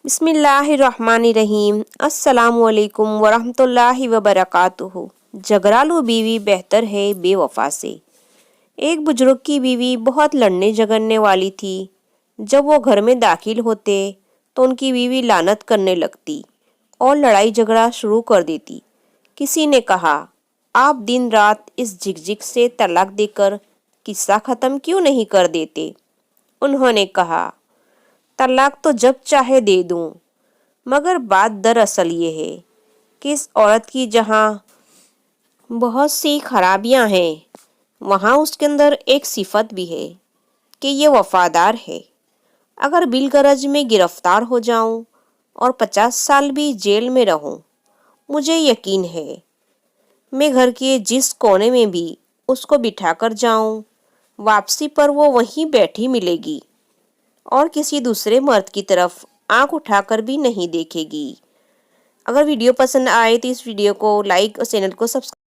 बिस्मिल्लाहिर्रहमानिर्रहीम। अस्सलामुअलैकुम वरहमतुल्लाहि वबरकातुहू। झगड़ालू बीवी बेहतर है बेवफा से। एक बुजुर्ग की बीवी बहुत लड़ने झगड़ने वाली थी। जब वो घर में दाखिल होते तो उनकी बीवी लानत करने लगती और लड़ाई झगड़ा शुरू कर देती। किसी ने कहा, आप दिन रात इस झिकझिक से तलाक देकर किस्सा ख़त्म क्यों नहीं कर देते? उन्होंने कहा, तलाक तो जब चाहे दे दूं, मगर बात दरअसल ये है कि इस औरत की जहाँ बहुत सी खराबियां हैं, वहाँ उसके अंदर एक सिफत भी है कि ये वफादार है। अगर बिलगरज में गिरफ्तार हो जाऊं और 50 साल भी जेल में रहूं, मुझे यकीन है मैं घर के जिस कोने में भी उसको बिठाकर जाऊं, वापसी पर वो वहीं बैठी मिलेगी और किसी दूसरे मर्द की तरफ आंख उठाकर भी नहीं देखेगी। अगर वीडियो पसंद आए तो इस वीडियो को लाइक और चैनल को सब्सक्राइब